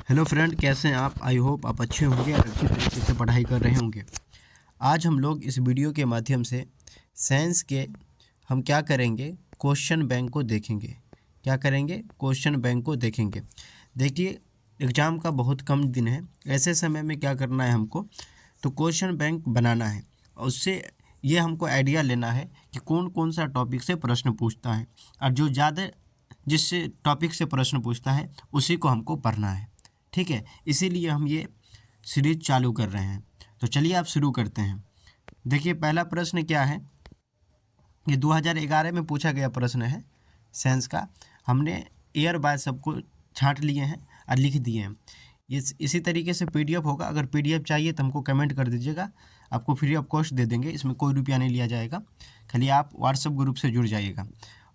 Hello friend, कैसे हैं आप? आई होप आप अच्छे होंगे और अच्छी तरीके से पढ़ाई कर रहे होंगे। आज हम लोग इस वीडियो के माध्यम से साइंस के हम क्या करेंगे, क्वेश्चन बैंक को देखेंगे। क्या करेंगे? क्वेश्चन बैंक को देखेंगे। देखिए, एग्ज़ाम का बहुत कम दिन है। ऐसे समय में क्या करना है हमको, तो क्वेश्चन बैंक बनाना है और उससे ये हमको आइडिया लेना है कि कौन कौन सा टॉपिक से प्रश्न पूछता है, और जो ज़्यादा जिससे टॉपिक से प्रश्न पूछता है उसी को हमको पढ़ना है। ठीक है, इसीलिए हम ये सीरीज चालू कर रहे हैं। तो चलिए आप शुरू करते हैं। देखिए, पहला प्रश्न क्या है, ये 2011 में पूछा गया प्रश्न है साइंस का। हमने ईयर बाय सबको छांट लिए हैं और लिख दिए हैं। ये इसी तरीके से पीडीएफ होगा। अगर पीडीएफ चाहिए तो हमको कमेंट कर दीजिएगा, आपको फ्री ऑफ कॉस्ट दे देंगे। इसमें कोई रुपया नहीं लिया जाएगा, खाली आप व्हाट्सएप ग्रुप से जुड़ जाइएगा।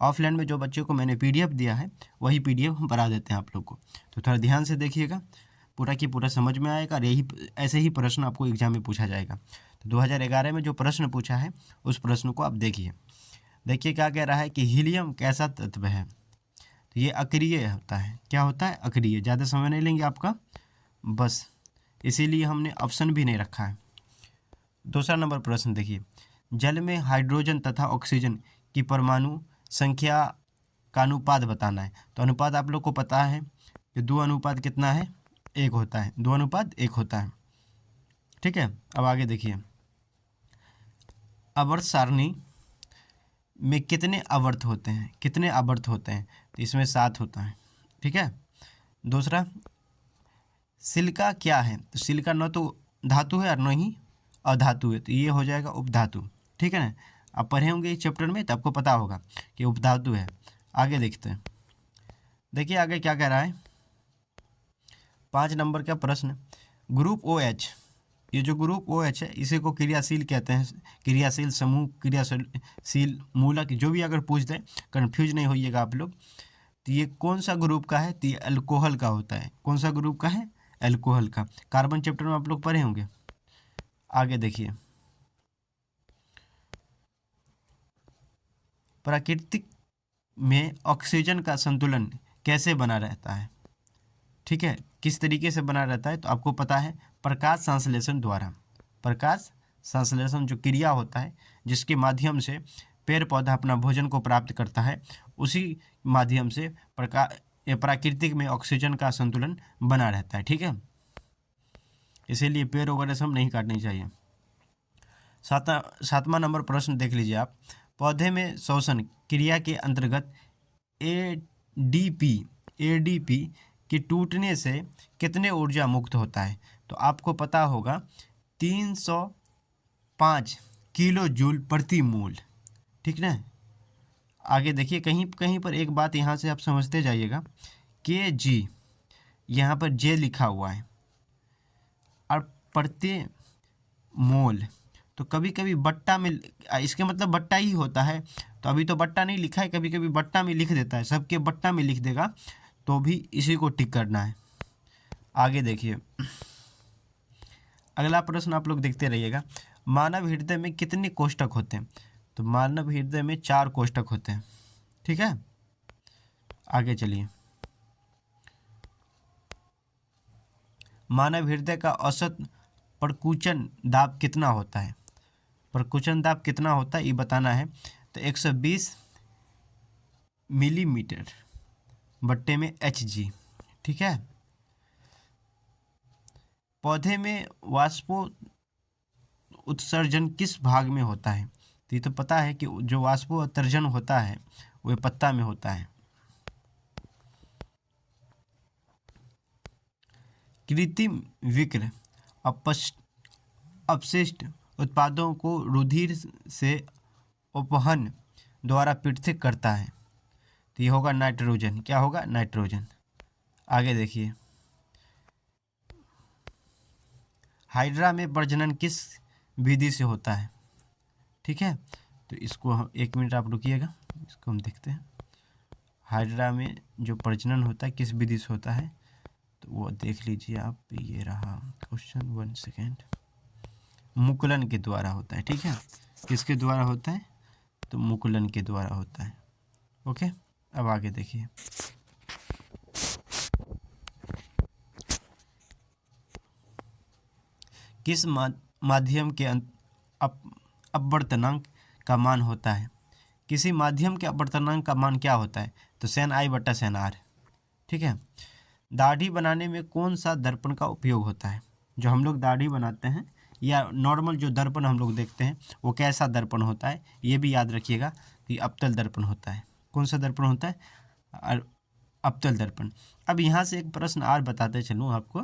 ऑफलाइन में जो बच्चों को मैंने पीडीएफ दिया है वही पीडीएफ हम पढ़ा देते हैं आप लोग को। तो थोड़ा ध्यान से देखिएगा, पूरा की पूरा समझ में आएगा और यही ऐसे ही प्रश्न आपको एग्जाम में पूछा जाएगा। तो 2011 में जो प्रश्न पूछा है उस प्रश्न को आप देखिए। देखिए क्या कह रहा है कि हीलियम कैसा तत्व है। तो ये अक्रिय होता है। क्या होता है? अक्रिय। ज़्यादा समय नहीं लेंगे आपका, बस इसीलिए हमने ऑप्शन भी नहीं रखा है। दूसरा नंबर प्रश्न देखिए, जल में हाइड्रोजन तथा ऑक्सीजन की परमाणु संख्या का अनुपात बताना है। तो अनुपात आप लोग को पता है कि 2 अनुपात कितना है? 1 होता है। 2 अनुपात 1 होता है। ठीक है, अब आगे देखिए, आवर्त सारणी में कितने आवर्त होते हैं? कितने आवर्त होते हैं? तो इसमें 7 होता है। ठीक है। दूसरा, सिलिका क्या है? तो सिलिका न तो धातु है और न ही अधातु है, तो ये हो जाएगा उपधातु। ठीक है ना, आप पढ़े होंगे इस चैप्टर में तो आपको पता होगा कि उपधातु है। आगे देखते हैं। देखिए आगे क्या कह रहा है, 5 नंबर का प्रश्न, ग्रुप OH, ये जो ग्रुप OH है इसी को क्रियाशील कहते हैं। क्रियाशील समूह, क्रियाशील मूलक, जो भी अगर पूछ दें कन्फ्यूज नहीं होइएगा आप लोग। तो ये कौन सा ग्रुप का है? तो ये अल्कोहल का होता है। कौन सा ग्रुप का है? अल्कोहल का। कार्बन चैप्टर में आप लोग पढ़े होंगे। आगे देखिए, प्राकृतिक में ऑक्सीजन का संतुलन कैसे बना रहता है? ठीक है, किस तरीके से बना रहता है? तो आपको पता है, प्रकाश संश्लेषण द्वारा। प्रकाश संश्लेषण जो क्रिया होता है जिसके माध्यम से पेड़ पौधा अपना भोजन को प्राप्त करता है, उसी माध्यम से प्राकृतिक में ऑक्सीजन का संतुलन बना रहता है। ठीक है, इसीलिए पेड़ वगैरह सब नहीं काटनी चाहिए। सातवां नंबर प्रश्न देख लीजिए आप, पौधे में श्वसन क्रिया के अंतर्गत एडीपी के टूटने से कितने ऊर्जा मुक्त होता है? तो आपको पता होगा 305 किलो जूल प्रति मोल। ठीक ना। आगे देखिए, कहीं कहीं पर एक बात यहाँ से आप समझते जाइएगा, kg यहाँ पर जे लिखा हुआ है और प्रति मोल, तो कभी कभी बट्टा में, इसके मतलब बट्टा ही होता है। तो अभी तो बट्टा नहीं लिखा है, कभी कभी बट्टा में लिख देता है, सबके बट्टा में लिख देगा तो भी इसी को टिक करना है। आगे देखिए, अगला प्रश्न आप लोग देखते रहिएगा, मानव हृदय में कितने कोष्ठक होते हैं? तो मानव हृदय में 4 कोष्ठक होते हैं। ठीक है, आगे चलिए, मानव हृदय का औसत प्रकुंचन दाब कितना होता है? प्रकुंचन दाब कितना होता है ये बताना है। तो 120 मिलीमीटर बट्टे में Hg। ठीक है, पौधे में वाष्पो उत्सर्जन किस भाग में होता है? तो ये तो पता है कि जो वाष्पो उत्सर्जन होता है वह पत्ता में होता है। कृत्रिम विक्र अपशिष्ट उत्पादों को रुधिर से अपहन द्वारा पृथक करता है। तो ये होगा नाइट्रोजन। क्या होगा? नाइट्रोजन। आगे देखिए, हाइड्रा में प्रजनन किस विधि से होता है? ठीक है, तो इसको हम 1 मिनट आप रुकिएगा, इसको हम देखते हैं। हाइड्रा में जो प्रजनन होता है किस विधि से होता है, तो वो देख लीजिए आप। ये रहा क्वेश्चन, 1 सेकेंड। मुकुलन के द्वारा होता है। ठीक है, किसके द्वारा होता है? तो मुकुलन के द्वारा होता है। ओके, अब आगे देखिए, किस माध्यम के अपवर्तनांक का मान होता है? किसी माध्यम के अपवर्तनांक का मान क्या होता है? तो सेन आई बटा सेन आर। ठीक है। दाढ़ी बनाने में कौन सा दर्पण का उपयोग होता है? जो हम लोग दाढ़ी बनाते हैं या नॉर्मल जो दर्पण हम लोग देखते हैं वो कैसा दर्पण होता है, ये भी याद रखिएगा कि अवतल दर्पण होता है। कौन सा दर्पण होता है? अवतल दर्पण। अब यहाँ से एक प्रश्न और बताते चलूँ आपको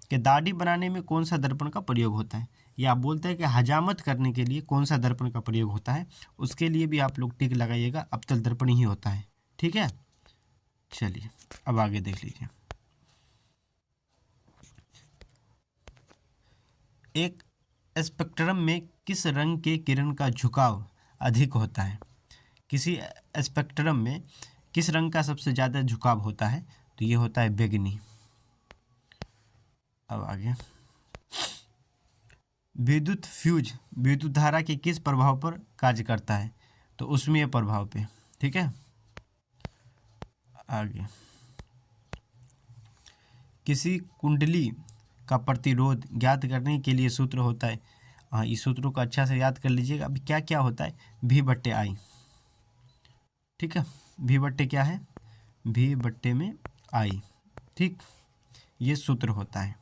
कि दाढ़ी बनाने में कौन सा दर्पण का प्रयोग होता है, या आप बोलते हैं कि हजामत करने के लिए कौन सा दर्पण का प्रयोग होता है, उसके लिए भी आप लोग टिक लगाइएगा, अवतल दर्पण ही होता है। ठीक है, चलिए अब आगे देख लीजिए। एक स्पेक्ट्रम में किस रंग के किरण का झुकाव अधिक होता है? किसी स्पेक्ट्रम में किस रंग का सबसे ज़्यादा झुकाव होता है? तो ये होता है बैंगनी। अब आगे, विद्युत फ्यूज विद्युत धारा के किस प्रभाव पर कार्य करता है? तो ऊष्मीय प्रभाव पे। ठीक है, आगे, किसी कुंडली का प्रतिरोध ज्ञात करने के लिए सूत्र होता है। हाँ, इस सूत्रों को अच्छा से याद कर लीजिएगा। अभी क्या क्या होता है? भी बट्टे आई। ठीक है, भी बट्टे क्या है? भी बट्टे में आई। ठीक, ये सूत्र होता है।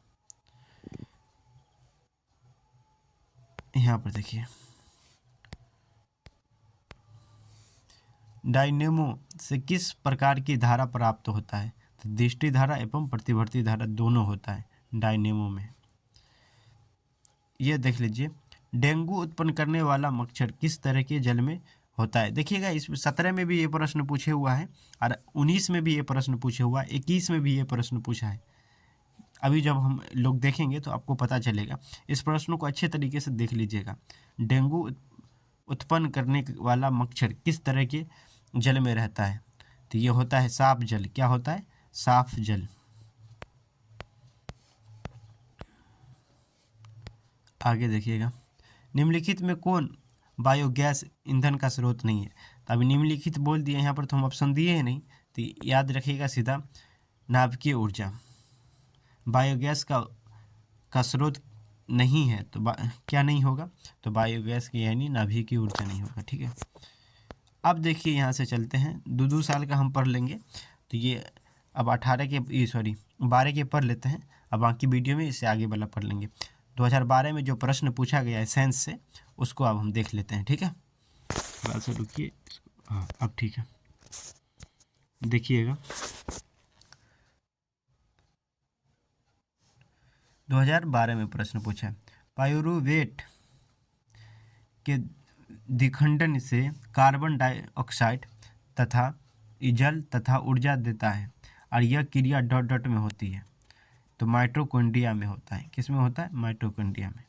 यहाँ पर देखिए, डायनेमो से किस प्रकार की धारा प्राप्त होता है? तो दृष्टि धारा एवं प्रतिवर्ती धारा दोनों होता है डायनेमो में। ये देख लीजिए, डेंगू उत्पन्न करने वाला मच्छर किस तरह के जल में होता है? देखिएगा, इस 17 में भी ये प्रश्न पूछे हुआ है और 19 में भी ये प्रश्न पूछे हुआ है, 21 में भी ये प्रश्न पूछा है। अभी जब हम लोग देखेंगे तो आपको पता चलेगा। इस प्रश्न को अच्छे तरीके से देख लीजिएगा। डेंगू उत्पन्न करने वाला मच्छर किस तरह के जल में रहता है? तो ये होता है साफ जल। क्या होता है? साफ जल। आगे देखिएगा, निम्नलिखित में कौन बायोगैस ईंधन का स्रोत नहीं है? तो अभी निम्नलिखित बोल दिए, यहाँ पर तो हम ऑप्शन दिए हैं नहीं, तो याद रखिएगा सीधा नाभिकीय ऊर्जा बायोगैस का स्रोत नहीं है। तो क्या नहीं होगा? तो बायोगैस की यानी नाभिकीय ऊर्जा नहीं होगा। ठीक है, अब देखिए यहाँ से चलते हैं, 2 साल का हम पढ़ लेंगे। तो ये अब 12 के पढ़ लेते हैं। अब बाकी वीडियो में इससे आगे वाला पढ़ लेंगे। 2012 में जो प्रश्न पूछा गया है साइंस से, उसको अब हम देख लेते हैं। ठीक है, थोड़ा सा रुकिए। हाँ, अब ठीक है, देखिएगा। 2012 में प्रश्न पूछा है, पायरुवेट के द्विखंडन से कार्बन डाइऑक्साइड तथा जल तथा ऊर्जा देता है और यह क्रिया डॉट डॉट में होती है। तो माइटोकॉन्ड्रिया में होता है। किस में होता है? माइटोकॉन्ड्रिया में।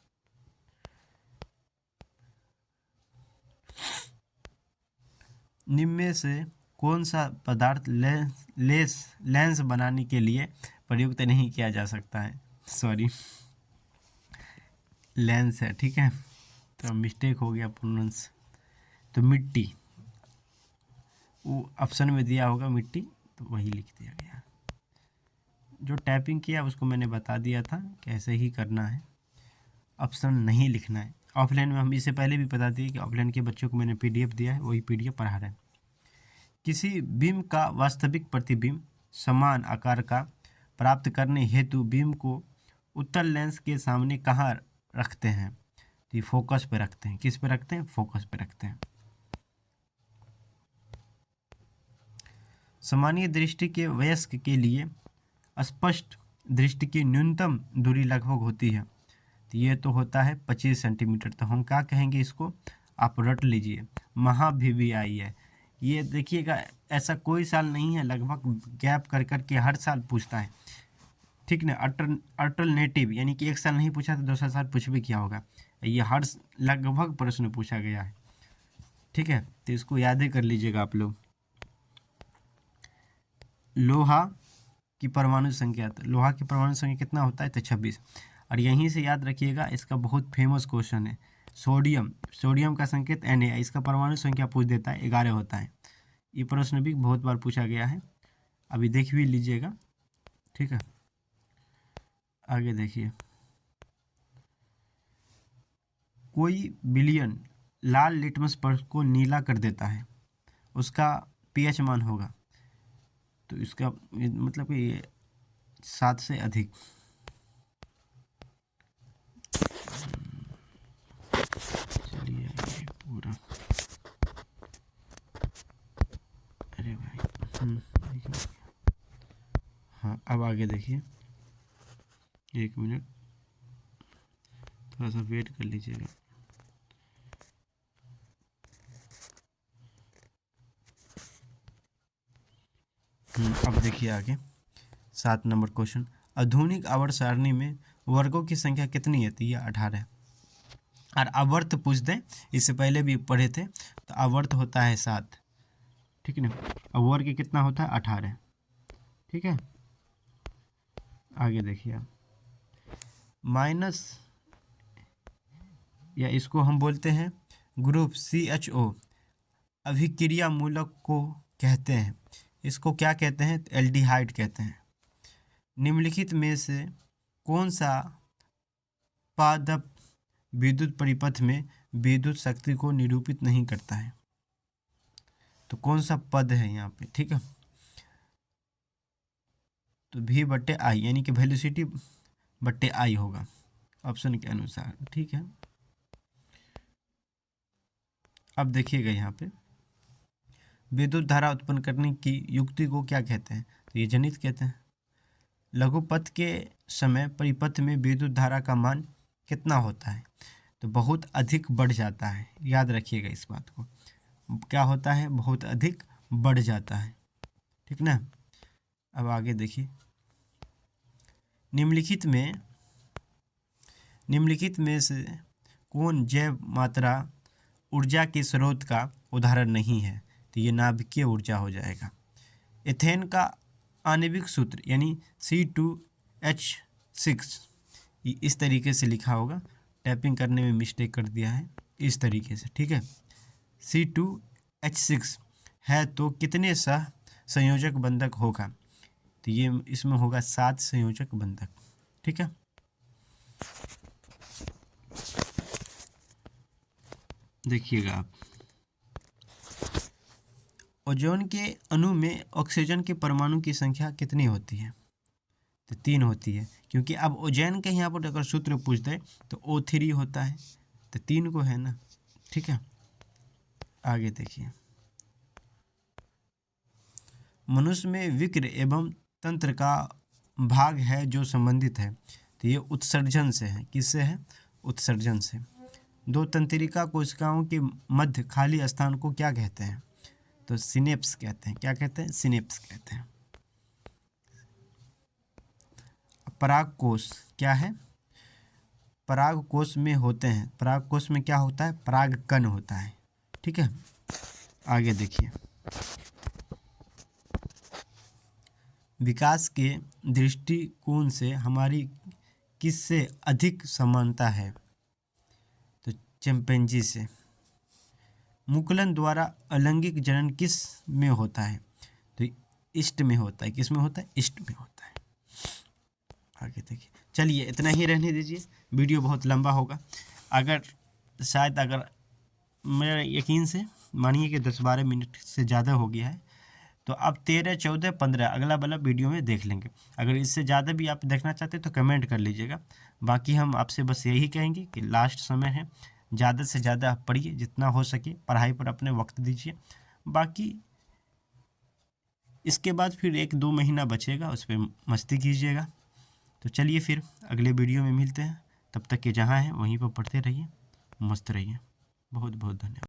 निम्न में से कौन सा पदार्थ लेंस बनाने के लिए प्रयुक्त नहीं किया जा सकता है? सॉरी, लेंस है। ठीक है, तो मिस्टेक हो गया प्रोनाउंस। तो मिट्टी, वो ऑप्शन में दिया होगा मिट्टी, तो वही लिख दिया गया। जो टाइपिंग किया उसको मैंने बता दिया था कैसे ही करना है, ऑप्शन नहीं लिखना है। ऑफलाइन में हम इससे पहले भी बता दिए कि ऑफलाइन के बच्चों को मैंने PDF दिया है, वही PDF पढ़ा रहे हैं। किसी बिंब का वास्तविक प्रतिबिंब समान आकार का प्राप्त करने हेतु बिंब को उत्तल लेंस के सामने कहाँ रखते हैं? तो फोकस पे रखते हैं। किस पे रखते हैं? फोकस पे रखते हैं। सामान्य दृष्टि के वयस्क के लिए स्पष्ट दृष्टि की न्यूनतम दूरी लगभग होती है। तो ये तो होता है 25 सेंटीमीटर। तो हम क्या कहेंगे इसको? आप रट लीजिए, महाभिविआई है। ये देखिएगा, ऐसा कोई साल नहीं है, लगभग गैप कर कर के हर साल पूछता है। ठीक ना, अल्टरनेटिव यानी कि एक साल नहीं पूछा तो दूसरा साल पूछ भी किया होगा। ये हर लगभग प्रश्न पूछा गया है। ठीक है, तो इसको याद ही कर लीजिएगा आप लोग। लोहा की परमाणु संख्या, तो लोहा की परमाणु संख्या कितना होता है? तो 26। और यहीं से याद रखिएगा, इसका बहुत फेमस क्वेश्चन है, सोडियम का संकेत Na है, इसका परमाणु संख्या पूछ देता है, 11 होता है। ये प्रश्न भी बहुत बार पूछा गया है, अभी देख भी लीजिएगा। ठीक है, आगे देखिए, कोई विलयन लाल लिटमस पर्च को नीला कर देता है, उसका पीएच मान होगा, तो इसका मतलब कि ये 7 से अधिक। चलिए ये पूरा, अरे भाई हाँ अब आगे देखिए, 1 मिनट थोड़ा सा वेट कर लीजिएगा। अब देखिए आगे 7 नंबर क्वेश्चन, आधुनिक आवर्त सारणी में वर्गों की संख्या कितनी है? तो ये 18 है। और आवर्त पूछ दें, इससे पहले भी पढ़े थे, तो आवर्त होता है 7, ठीक है ना, और वर्ग कितना होता है? 18, ठीक है। आगे देखिए आप, माइनस या इसको हम बोलते हैं ग्रुप CHO अभिक्रिया मूलक को कहते हैं, इसको क्या कहते हैं? एल्डिहाइड कहते हैं। निम्नलिखित में से कौन सा पादप विद्युत परिपथ में विद्युत शक्ति को निरूपित नहीं करता है? तो कौन सा पद है यहाँ पे, ठीक है, तो V/I यानी कि वेलोसिटी बट्टे I होगा ऑप्शन के अनुसार, ठीक है। अब देखिएगा यहाँ पे, विद्युत धारा उत्पन्न करने की युक्ति को क्या कहते हैं? तो ये जनित कहते हैं। लघुपथ के समय परिपथ में विद्युत धारा का मान कितना होता है? तो बहुत अधिक बढ़ जाता है, याद रखिएगा इस बात को, क्या होता है? बहुत अधिक बढ़ जाता है, ठीक ना। अब आगे देखिए, निम्नलिखित में से कौन जैव मात्रा ऊर्जा के स्रोत का उदाहरण नहीं है? तो ये नाभिकीय ऊर्जा हो जाएगा। एथेन का आणविक सूत्र यानी C2H6, इस तरीके से लिखा होगा, टाइपिंग करने में मिस्टेक कर दिया है, इस तरीके से, ठीक है। C2H6 है तो कितने सह संयोजक बंधक होगा? तो ये इसमें होगा 7 संयोजक बंधक, ठीक है। देखिएगा आप, ओजोन के अणु में ऑक्सीजन के परमाणु की संख्या कितनी होती है? तो 3 होती है, क्योंकि अब ओजोन के यहाँ पर अगर सूत्र पूछ दे तो O3 होता है, तो 3 को है ना, ठीक है। आगे देखिए, मनुष्य में विक्र एवं तंत्र का भाग है जो संबंधित है, तो ये उत्सर्जन से है। किससे है? उत्सर्जन से। 2 तंत्रिका कोशिकाओं के मध्य खाली स्थान को क्या कहते हैं? तो सिनेप्स कहते हैं। क्या कहते हैं? सिनेप्स कहते हैं। पराग कोश क्या है? पराग कोश में होते हैं, पराग कोश में क्या होता है? पराग कण होता है, ठीक है। आगे देखिए, विकास के दृष्टिकोण से हमारी किससे अधिक समानता है? तो चिंपैंजी से। मुकुलन द्वारा अलैंगिक जनन किस में होता है? तो ईस्ट में होता है। किस में होता है? ईस्ट में होता है। आगे देखिए, चलिए इतना ही रहने दीजिए, वीडियो बहुत लंबा होगा। अगर मेरा यकीन से मानिए कि 10-12 मिनट से ज़्यादा हो गया है, तो अब 13, 14, 15 अगला वाला वीडियो में देख लेंगे। अगर इससे ज़्यादा भी आप देखना चाहते हैं तो कमेंट कर लीजिएगा। बाकी हम आपसे बस यही कहेंगे कि लास्ट समय है, ज़्यादा से ज़्यादा आप पढ़िए, जितना हो सके पढ़ाई पर अपने वक्त दीजिए। बाकी इसके बाद फिर 1-2 महीना बचेगा, उस पर मस्ती कीजिएगा। तो चलिए फिर अगले वीडियो में मिलते हैं, तब तक के जहाँ हैं वहीं पर पढ़ते रहिए, मस्त रहिए। बहुत बहुत धन्यवाद।